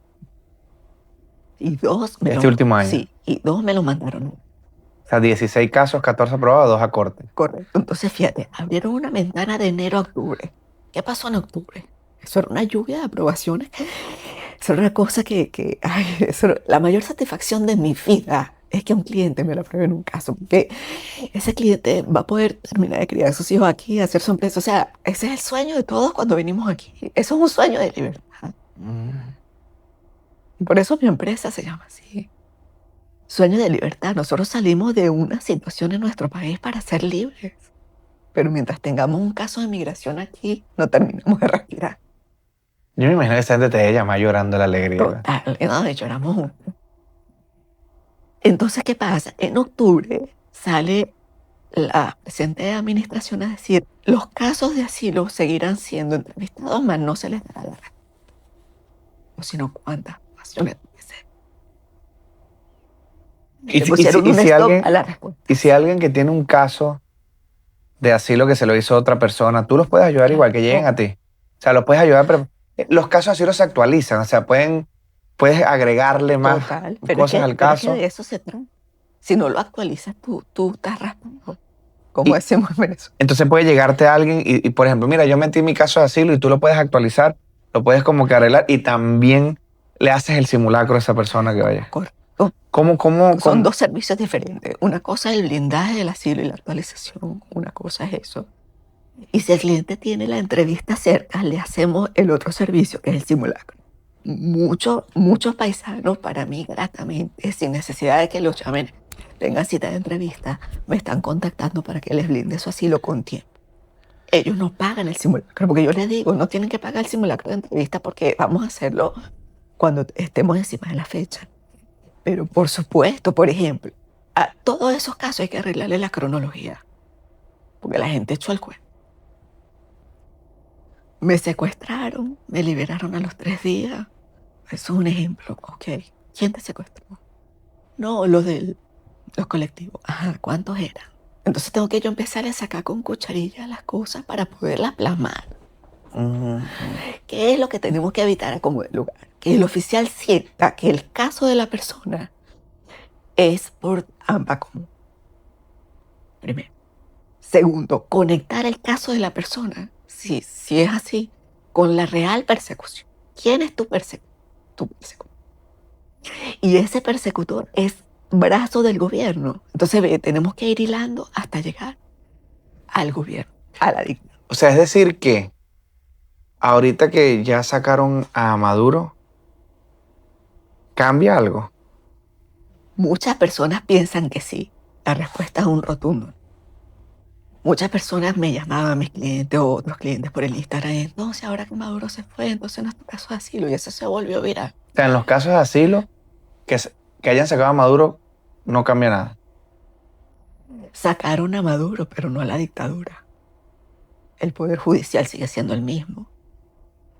Y 2 me Este último año. Sí, y 2 me lo mandaron. O sea, 16 casos, 14 aprobados, 2 a corte. Correcto. Entonces, fíjate, abrieron una ventana de enero a octubre. ¿Qué pasó en octubre? Eso era una lluvia de aprobaciones. Eso era una cosa la mayor satisfacción de mi vida es que un cliente me lo apruebe en un caso, porque ese cliente va a poder terminar de criar a sus hijos aquí, hacer su empresa. O sea, ese es el sueño de todos cuando venimos aquí. Eso es un sueño de libertad. Y por eso mi empresa se llama así. Sueño de libertad. Nosotros salimos de una situación en nuestro país para ser libres. Pero mientras tengamos un caso de migración aquí, no terminamos de respirar. Yo me imagino que esa gente te debe llamar llorando la alegría. Total, no, lloramos juntos. Entonces, ¿qué pasa? En octubre sale la presidenta de administración a decir, los casos de asilo seguirán siendo entrevistados, mas no se les dará la respuesta. O sino cuántas ocasiones puede ser. Y Le pusieron un stop a la respuesta. Y si alguien que tiene un caso de asilo que se lo hizo otra persona, tú los puedes ayudar igual que lleguen a ti. O sea, los puedes ayudar, pero los casos de asilo se actualizan. O sea, puedes agregarle más cosas al caso. Pero es que de eso se trata. Si no lo actualizas, tú estás raspando, como decimos en Venezuela. Entonces puede llegarte a alguien y, por ejemplo, mira, yo metí mi caso de asilo y tú lo puedes actualizar, lo puedes como que arreglar y también le haces el simulacro a esa persona que vaya. Correcto. ¿Cómo? Son dos servicios diferentes. Una cosa es el blindaje del asilo y la actualización. Una cosa es eso. Y si el cliente tiene la entrevista cerca, le hacemos el otro servicio, que es el simulacro. Muchos paisanos, para mí, gratamente, sin necesidad de que los llamen, tengan cita de entrevista, me están contactando para que les blinde su asilo con tiempo. Ellos no pagan el simulacro, porque yo les digo, no tienen que pagar el simulacro de entrevista porque vamos a hacerlo cuando estemos encima de la fecha. Pero por supuesto, por ejemplo, a todos esos casos hay que arreglarle la cronología, porque la gente echó el cuento. Me secuestraron, me liberaron a los 3 días. Eso es un ejemplo. Ok, ¿quién te secuestró? No, los colectivos. Ajá, ¿cuántos eran? Entonces tengo que yo empezar a sacar con cucharilla las cosas para poderlas plasmar. ¿Qué es lo que tenemos que evitar a como de lugar? Que el oficial sienta que el caso de la persona es por AMPA común. Primero. Segundo, conectar el caso de la persona, si es así, con la real persecución. ¿Quién es tu persecutor? Y ese persecutor es brazo del gobierno. Entonces tenemos que ir hilando hasta llegar al gobierno, a la dictadura. O sea, es decir que ahorita que ya sacaron a Maduro, ¿cambia algo? Muchas personas piensan que sí. La respuesta es un rotundo. Muchas personas me llamaban, mis clientes o otros clientes por el Instagram, entonces ahora que Maduro se fue, entonces nuestro caso de asilo, y eso se volvió viral. O sea, en los casos de asilo que hayan sacado a Maduro, no cambia nada. Sacaron a Maduro, pero no a la dictadura. El Poder Judicial sigue siendo el mismo.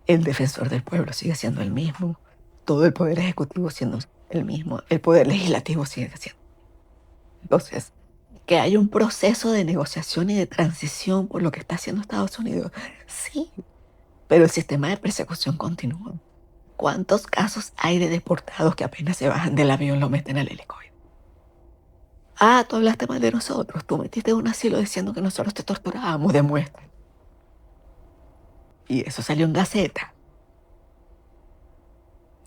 El Defensor del Pueblo sigue siendo el mismo. Todo el Poder Ejecutivo siendo el mismo. El Poder Legislativo sigue siendo. Entonces, que hay un proceso de negociación y de transición por lo que está haciendo Estados Unidos. Sí, pero el sistema de persecución continúa. ¿Cuántos casos hay de deportados que apenas se bajan del avión lo meten al helicóptero? Ah, tú hablaste mal de nosotros. Tú metiste en un asilo diciendo que nosotros te torturábamos. Demuestra. Y eso salió en Gaceta.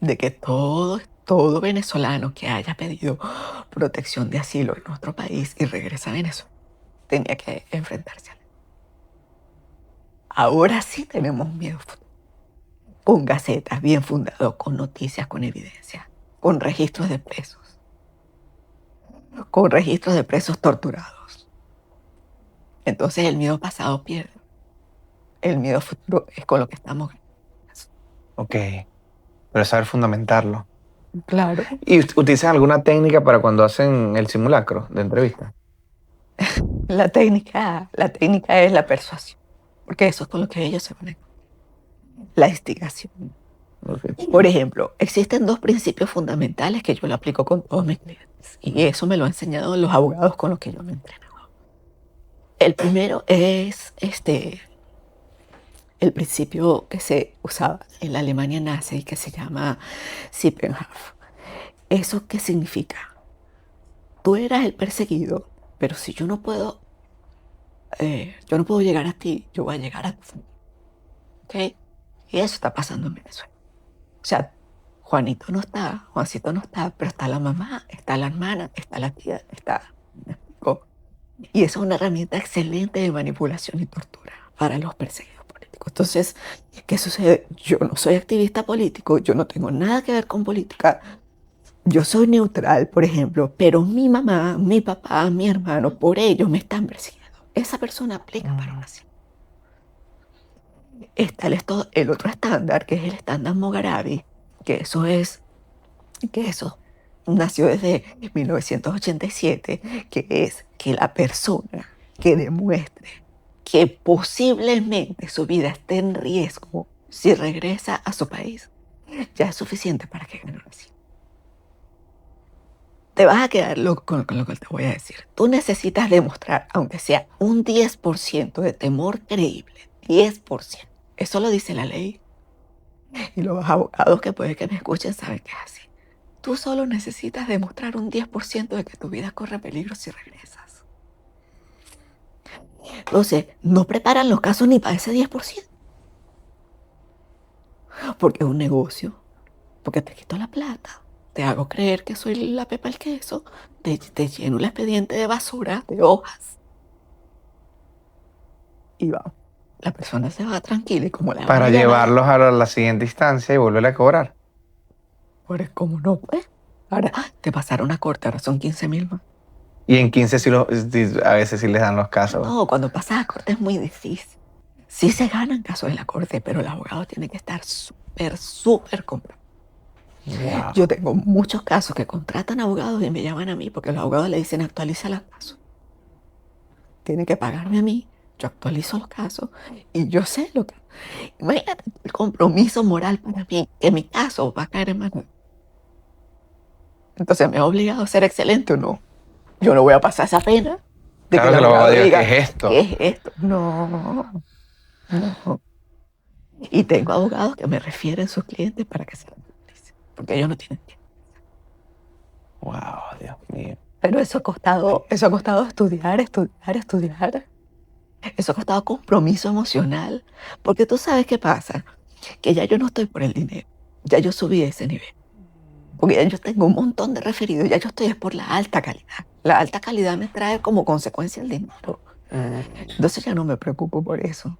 De que todo venezolano que haya pedido protección de asilo en nuestro país y regresa a Venezuela tenía que enfrentarse a él. Ahora sí tenemos miedo. Con gacetas bien fundados, con noticias, con evidencia, con registros de presos, con registros de presos torturados. Entonces el miedo pasado pierde. El miedo futuro es con lo que estamos. Ok. Pero saber fundamentarlo. Claro. ¿Y utilizan alguna técnica para cuando hacen el simulacro de entrevista? La técnica es la persuasión, porque eso es con lo que ellos se van. La instigación. Ok. Por ejemplo, existen dos principios fundamentales que yo lo aplico con todos mis clientes, y eso me lo han enseñado los abogados con los que yo me entreno. El primero es el principio que se usaba en la Alemania nazi y que se llama Sippenhaft. ¿Eso qué significa? Tú eras el perseguido, pero si yo no puedo llegar a ti, yo voy a llegar a ti. ¿Ok? Y eso está pasando en Venezuela. O sea, Juanito no está, Juancito no está, pero está la mamá, está la hermana, está la tía, está... ¿me explico? Y eso es una herramienta excelente de manipulación y tortura para los perseguidos políticos. Entonces, ¿qué sucede? Yo no soy activista político, yo no tengo nada que ver con política. Yo soy neutral, por ejemplo, pero mi mamá, mi papá, mi hermano, por ellos me están persiguiendo. Esa persona aplica para una asilo. Está el otro estándar, que es el estándar Mogarabi, que eso nació desde 1987, que es que la persona que demuestre que posiblemente su vida esté en riesgo si regresa a su país, ya es suficiente para que gane un asilo. Te vas a quedar loco con lo que te voy a decir. Tú necesitas demostrar, aunque sea un 10% de temor creíble, 10%. Eso lo dice la ley. Y los abogados que puede que me escuchen saben que es así. Tú solo necesitas demostrar un 10% de que tu vida corre peligro si regresas. Entonces, no preparan los casos ni para ese 10%. Porque es un negocio. Porque te quito la plata. Te hago creer que soy la pepa el queso. Te lleno el expediente de basura, de hojas. Y vamos. La persona se va tranquila y como la Para llevarlos a la siguiente instancia y volverle a cobrar. Pues como no, pues. Ahora te pasaron a corte, ahora son 15.000 más. Y en 15 a veces sí les dan los casos. No, cuando pasas a corte es muy difícil. Sí se ganan casos en la corte, pero el abogado tiene que estar súper comprometido. Wow. Yo tengo muchos casos que contratan abogados y me llaman a mí porque los abogados le dicen actualiza los casos. Tienen que pagarme a mí, yo actualizo los casos y yo sé lo que... Imagínate el compromiso moral para mí, que mi caso va a caer en manos. Entonces me he obligado a ser excelente o no. Yo no voy a pasar esa pena de Claro que que el lo abogado diga, diga, ¿qué es esto? ¿qué es esto? No. Y tengo abogados que me refieren sus clientes para que se lo utilicen, porque ellos no tienen tiempo. Wow, Dios mío. Pero eso ha costado estudiar. Eso ha costado compromiso emocional, porque tú sabes qué pasa, que ya yo no estoy por el dinero, ya yo subí a ese nivel. Porque ya yo tengo un montón de referidos, ya yo estoy por la alta calidad. La alta calidad me trae como consecuencia el dinero. Entonces ya no me preocupo por eso.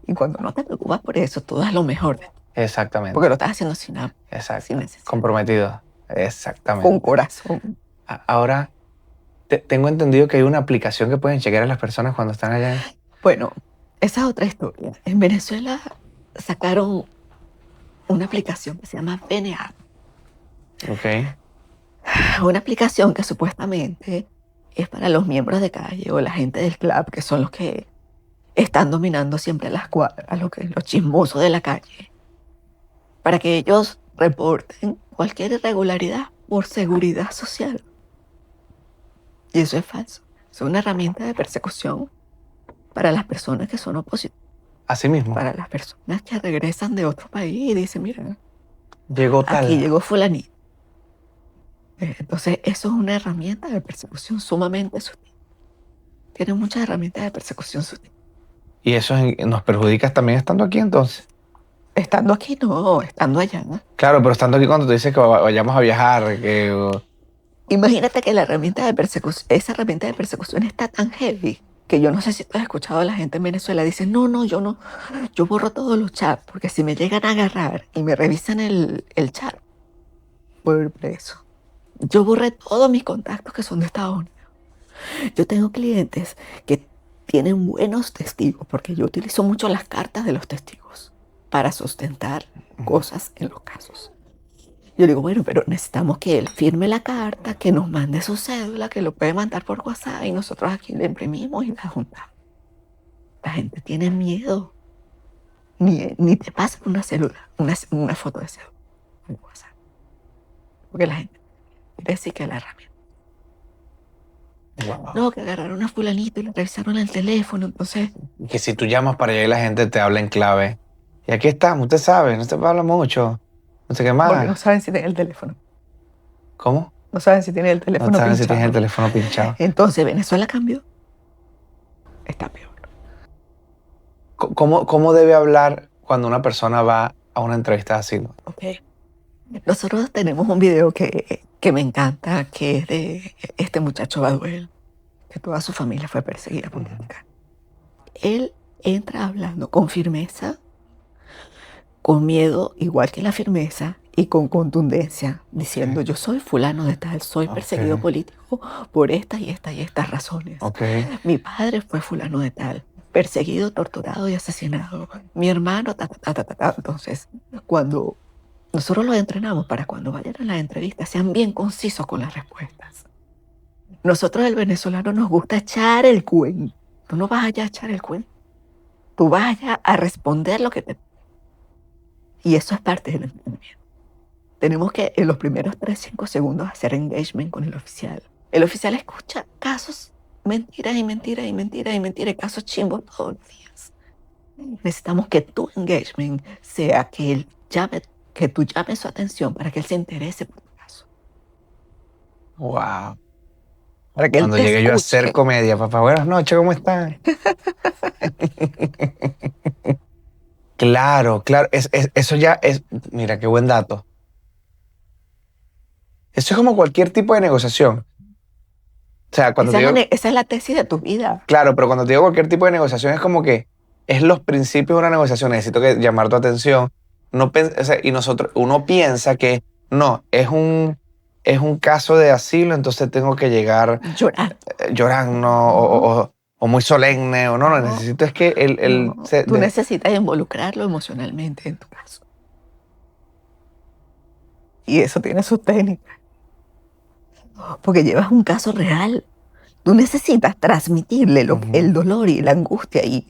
Y cuando no te preocupas por eso, tú das lo mejor de ti. Exactamente. Porque lo estás haciendo sin Exacto. necesidad. Comprometido. Exactamente. Con corazón. Ahora, tengo entendido que hay una aplicación que pueden chequear a las personas cuando están allá. Bueno, esa es otra historia. En Venezuela sacaron una aplicación que se llama VNA. Ok. Una aplicación que supuestamente es para los miembros de calle o la gente del club, que son los que están dominando siempre las cuadras, los chismosos de la calle, para que ellos reporten cualquier irregularidad por seguridad social. Y eso es falso. Es una herramienta de persecución para las personas que son opositores, Así mismo. para las personas que regresan de otro país y dicen, mira, Llegó tal. aquí llegó fulanito. Entonces, eso es una herramienta de persecución sumamente sutil. Tiene muchas herramientas de persecución sutil. Y eso nos perjudica también estando aquí entonces. Estando aquí, no, estando allá, ¿no? Claro, pero estando aquí cuando tú dices que vayamos a viajar, que... Imagínate que la herramienta de persecución, esa herramienta de persecución está tan heavy que yo no sé si tú has escuchado a la gente en Venezuela dice, no, yo no, yo borro todos los chats porque si me llegan a agarrar y me revisan el chat, voy a ir preso. Yo borré todos mis contactos que son de Estados Unidos. Yo tengo clientes que tienen buenos testigos porque yo utilizo mucho las cartas de los testigos para sustentar cosas en los casos. Yo digo, bueno, pero necesitamos que él firme la carta, que nos mande su cédula, que lo puede mandar por WhatsApp y nosotros aquí la imprimimos y la juntamos. La gente tiene miedo. Ni te pasan una célula, una foto de cédula en WhatsApp. Porque la gente quiere decir que la herramienta. Wow. No, que agarraron a fulanito y le revisaron el teléfono, entonces... Que si tú llamas para allá y la gente te habla en clave. Y aquí estamos, usted sabe, no se habla mucho. No sé qué más. Porque no saben si tiene el teléfono. ¿Cómo? No saben si tiene el teléfono No saben pinchado. si tienes el teléfono pinchado. Entonces, Venezuela cambió. Está peor. ¿Cómo debe hablar cuando una persona va a una entrevista de asilo? Okay. Nosotros tenemos un video que me encanta, que es de este muchacho Baduel, que toda su familia fue perseguida política. Él entra hablando con firmeza, con miedo, igual que la firmeza, y con contundencia, diciendo, yo soy fulano de tal, soy perseguido político por estas y estas y estas razones. Mi padre fue fulano de tal, perseguido, torturado y asesinado. Mi hermano, Entonces, cuando nosotros los entrenamos para cuando vayan a las entrevistas sean bien concisos con las respuestas. Nosotros, el venezolano, nos gusta echar el cuento. Tú no vas allá a echar el cuento. Tú vas allá a responder lo que te... Y eso es parte del entrenamiento. Tenemos que en los primeros 3-5 segundos hacer engagement con el oficial. El oficial escucha casos, mentiras y mentiras y mentiras y mentiras, casos chimbos todos los días. Necesitamos que tu engagement sea que él llame, que tú llames su atención para que él se interese por tu caso. Wow. Para que Cuando él te llegué yo a escuche. hacer comedia, papá, buenas noches, ¿cómo están? Claro. Eso ya es, mira, qué buen dato. Eso es como cualquier tipo de negociación. O sea, cuando te digo, Esa es la tesis de tu vida. claro, pero cuando te digo cualquier tipo de negociación es como que es los principios de una negociación. Necesito que llamar tu atención. No, o sea, y uno piensa que no, es un caso de asilo, entonces tengo que llegar llorando o muy solemne o no, lo necesito es que tú necesitas involucrarlo emocionalmente en tu caso. Y eso tiene su técnica. Porque llevas un caso real. Tú necesitas transmitirle el dolor y la angustia y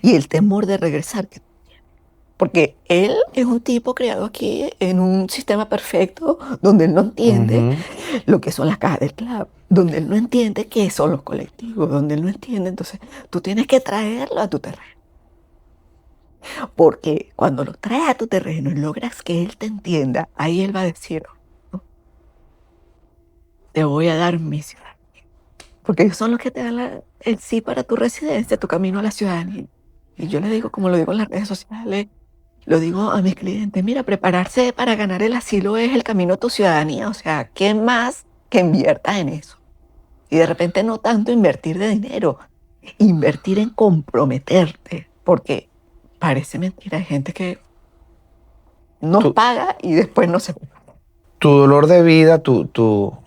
el temor de regresar. Porque él es un tipo creado aquí en un sistema perfecto donde él no entiende lo que son las cajas del club, donde él no entiende qué son los colectivos, donde él no entiende. Entonces, tú tienes que traerlo a tu terreno. Porque cuando lo traes a tu terreno y logras que él te entienda, ahí él va a decir, ¿no? Te voy a dar mi ciudadanía. Porque ellos son los que te dan el sí para tu residencia, tu camino a la ciudadanía. Y yo le digo, como lo digo en las redes sociales, lo digo a mis clientes, mira, prepararse para ganar el asilo es el camino a tu ciudadanía. O sea, ¿qué más que inviertas en eso? Y de repente no tanto invertir de dinero, invertir en comprometerte. Porque parece mentira, hay gente que no paga y después no se prepara. Tu dolor de vida, tu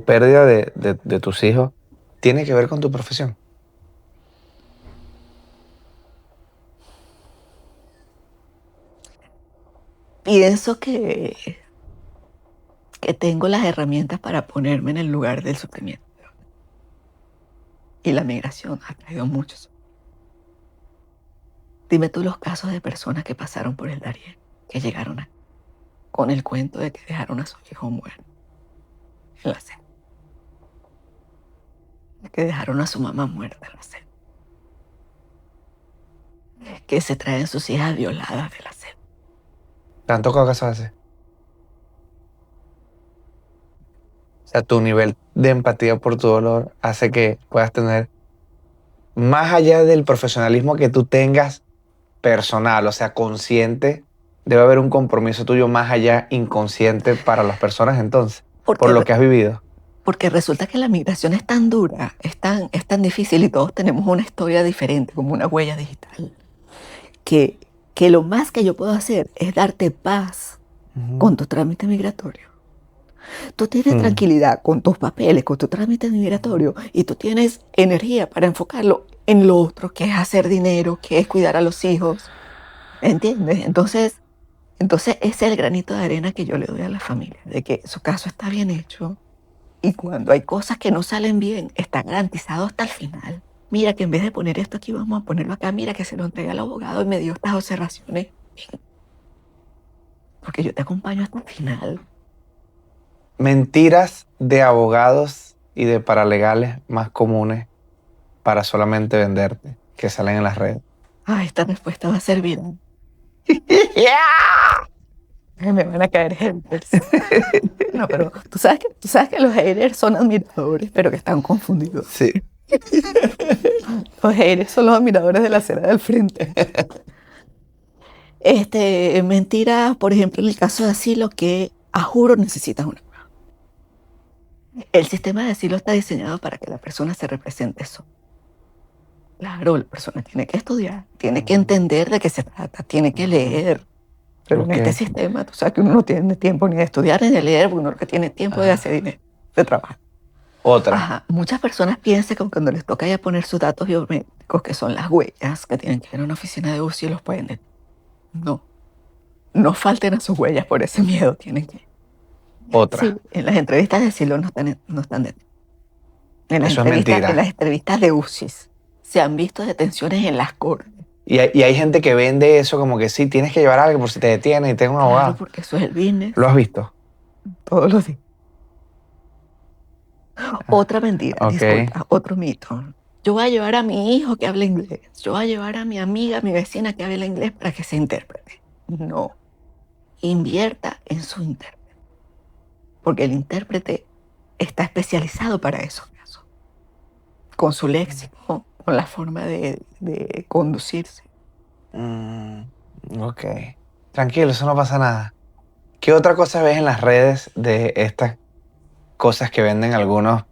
pérdida de tus hijos, tiene que ver con tu profesión. Pienso que tengo las herramientas para ponerme en el lugar del sufrimiento. Y la migración ha traído muchos. Dime tú los casos de personas que pasaron por el Darién, que llegaron con el cuento de que dejaron a su hijo muerto en la selva. Que dejaron a su mamá muerta en la selva. Que se traen sus hijas violadas de la selva. ¿Te han tocado casos así? sea, tu nivel de empatía por tu dolor hace que puedas tener, más allá del profesionalismo que tú tengas personal, o sea, consciente, debe haber un compromiso tuyo más allá inconsciente para las personas entonces, por Porque, lo que has vivido. porque resulta que la migración es tan dura, es tan difícil y todos tenemos una historia diferente, como una huella digital, que, que lo más que yo puedo hacer es darte paz con tu trámite migratorio. Tú tienes tranquilidad con tus papeles, con tu trámite migratorio y tú tienes energía para enfocarlo en lo otro, que es hacer dinero, que es cuidar a los hijos. ¿Entiendes? Entonces ese es el granito de arena que yo le doy a la familia, de que su caso está bien hecho y cuando hay cosas que no salen bien, está garantizado hasta el final. Mira que en vez de poner esto aquí, vamos a ponerlo acá. Mira que se lo entrega al abogado y me dio estas observaciones. Porque yo te acompaño hasta el final. Mentiras de abogados y de paralegales más comunes para solamente venderte, que salen en las redes. Ay, esta respuesta va a ser viral. Ay, me van a caer haters. No, pero tú sabes que los haters son admiradores, pero que están confundidos. Sí. Los haters son los admiradores de la acera del frente. Mentira, por ejemplo, en el caso de asilo, que a juro necesitas una. El sistema de asilo está diseñado para que la persona se represente sola. Claro, la persona tiene que estudiar, tiene que entender de qué se trata, tiene que leer. Pero Ok. en este sistema, tú sabes que uno no tiene tiempo ni de estudiar ni de leer, porque uno lo que tiene tiempo de hacer dinero, de trabajar. Otra. Ajá. Muchas personas piensan que cuando les toca ya poner sus datos biométricos, que son las huellas, que tienen que ir a una oficina de UCI, los pueden detener. No. No falten a sus huellas por ese miedo, tienen que. Otra. Sí, en las entrevistas de asilo no están detenidos. Eso es mentira. En las entrevistas de UCIs se han visto detenciones en las cortes. Y hay gente que vende eso como que sí, tienes que llevar algo por si te detienen y tengo un Claro, abogado. porque eso es el business. ¿Lo has visto? Todos los días. Otra mentira, Ok. disculpa, otro mito. Yo voy a llevar a mi hijo que habla inglés. Yo voy a llevar a mi amiga, a mi vecina que habla inglés para que se intérprete. No. Invierta en su intérprete. Porque el intérprete está especializado para esos casos. Con su léxico, con la forma de conducirse. Ok. Tranquilo, eso no pasa nada. ¿Qué otra cosa ves en las redes de estas cosas que venden algunos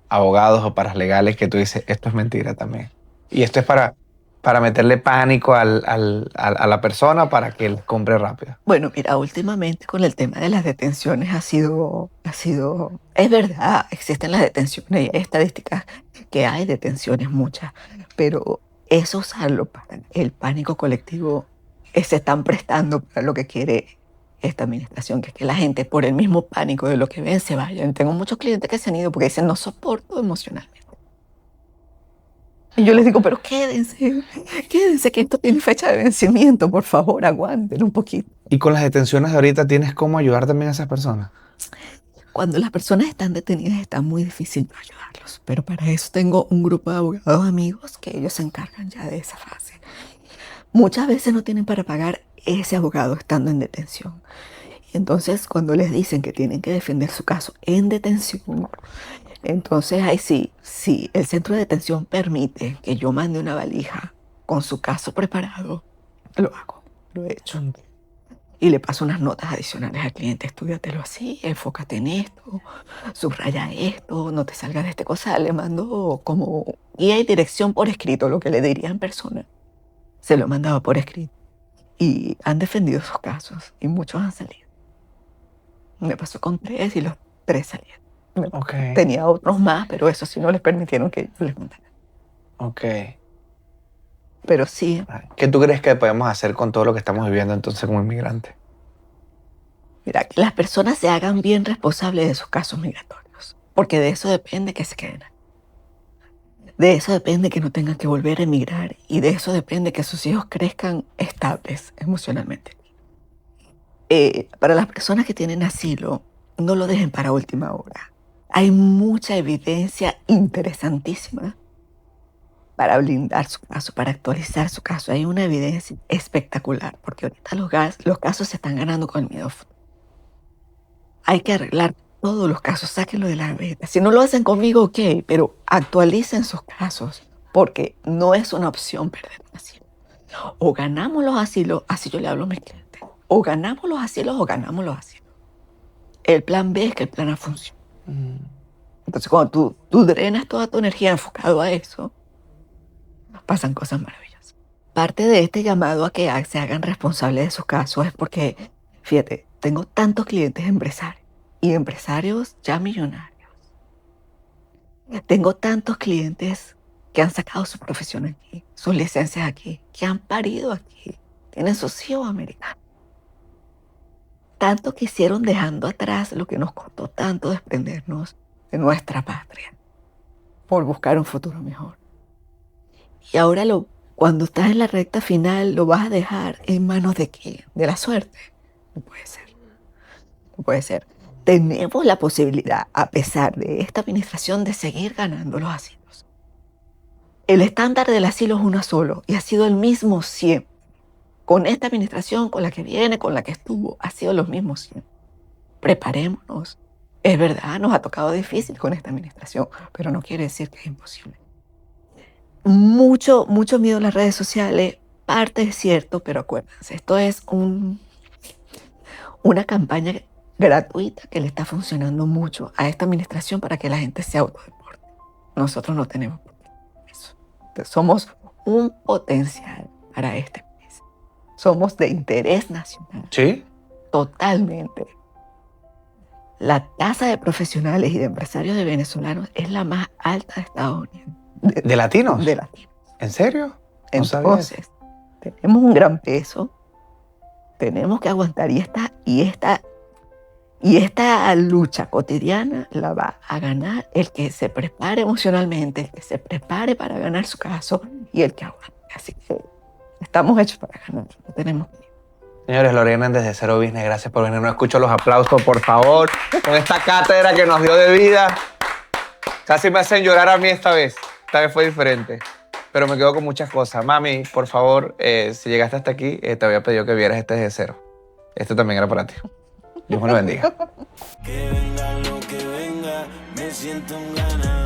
abogados o paralegales que tú dices, esto es mentira también? Y esto es para meterle pánico a la persona para que él compre rápido. Bueno, mira, últimamente con el tema de las detenciones es verdad, existen las detenciones y hay estadísticas que hay detenciones muchas, pero eso usarlo para el pánico colectivo se están prestando para lo que quiere esta administración, que es que la gente por el mismo pánico de lo que ven se vayan. Tengo muchos clientes que se han ido porque dicen no soporto emocionalmente. Y yo les digo, pero quédense, que esto tiene fecha de vencimiento, por favor, aguanten un poquito. Y con las detenciones de ahorita, ¿tienes cómo ayudar también a esas personas? Cuando las personas están detenidas está muy difícil ayudarlos, pero para eso tengo un grupo de abogados amigos que ellos se encargan ya de esa fase. Muchas veces no tienen para pagar ese abogado estando en detención. Entonces, cuando les dicen que tienen que defender su caso en detención, entonces ahí sí, si el centro de detención permite que yo mande una valija con su caso preparado, lo hago, lo he hecho. Y le paso unas notas adicionales al cliente, estúdiatelo así, enfócate en esto, subraya esto, no te salgas de esta cosa. Le mando como guía y dirección por escrito, lo que le diría en persona. Se lo he mandado por escrito. Y han defendido sus casos y muchos han salido. Me pasó con 3 y los 3 salieron. Ok. Tenía otros más, pero eso sí no les permitieron que yo les contara. Ok. Pero sí, ¿Qué tú crees que podemos hacer con todo lo que estamos viviendo entonces como inmigrantes? mira, que las personas se hagan bien responsables de sus casos migratorios, porque de eso depende que se queden. De eso depende que no tengan que volver a emigrar y de eso depende que sus hijos crezcan estables emocionalmente. Para las personas que tienen asilo, no lo dejen para última hora. Hay mucha evidencia interesantísima para blindar su caso, para actualizar su caso. Hay una evidencia espectacular, porque ahorita los casos se están ganando con el miedo. Hay que arreglar todos los casos, sáquenlo de la gaveta. Si no lo hacen conmigo, ok, pero actualicen sus casos, porque no es una opción perder un asilo. O ganamos los asilos, así yo le hablo a mis clientes, o ganamos los asilos o ganamos los asilos. El plan B es que el plan A funcione. Entonces, cuando tú drenas toda tu energía enfocado a eso, pasan cosas maravillosas. Parte de este llamado a que se hagan responsables de sus casos es porque, fíjate, tengo tantos clientes empresarios y empresarios ya millonarios. Tengo tantos clientes que han sacado su profesión aquí, sus licencias aquí, que han parido aquí, tienen sus hijos americanos. Tanto que hicieron dejando atrás lo que nos costó tanto desprendernos de nuestra patria por buscar un futuro mejor. Y ahora cuando estás en la recta final, ¿lo vas a dejar en manos de quién? ¿De la suerte? No puede ser. No puede ser. Tenemos la posibilidad, a pesar de esta administración, de seguir ganando los asilos. El estándar del asilo es uno solo y ha sido el mismo siempre. Con esta administración, con la que viene, con la que estuvo, ha sido los mismos siempre. Preparémonos. Es verdad, nos ha tocado difícil con esta administración, pero no quiere decir que es imposible. Mucho miedo en las redes sociales, parte es cierto, pero acuérdense, esto es una campaña gratuita que le está funcionando mucho a esta administración para que la gente se autodeporte. Nosotros no tenemos eso. Somos un potencial para este país. Somos de interés nacional. ¿Sí? Totalmente. La tasa de profesionales y de empresarios de venezolanos es la más alta de Estados Unidos. ¿De latinos? De latinos. ¿En serio? No sabía eso. Entonces, tenemos un gran peso, tenemos que aguantar y esta lucha cotidiana la va a ganar el que se prepare emocionalmente, el que se prepare para ganar su caso y el que aguante. Así que estamos hechos para ganar, no tenemos que ir. Señores, Lorena desde Cero Business, gracias por venir. No escucho los aplausos, por favor, con esta cátedra que nos dio de vida. Casi me hacen llorar a mí esta vez. Esta vez fue diferente, pero me quedo con muchas cosas. Mami, por favor, si llegaste hasta aquí, te había pedido que vieras este Desde Cero. Este también era para ti. Dios me lo bendiga. Que venga lo que venga, me siento un ganador.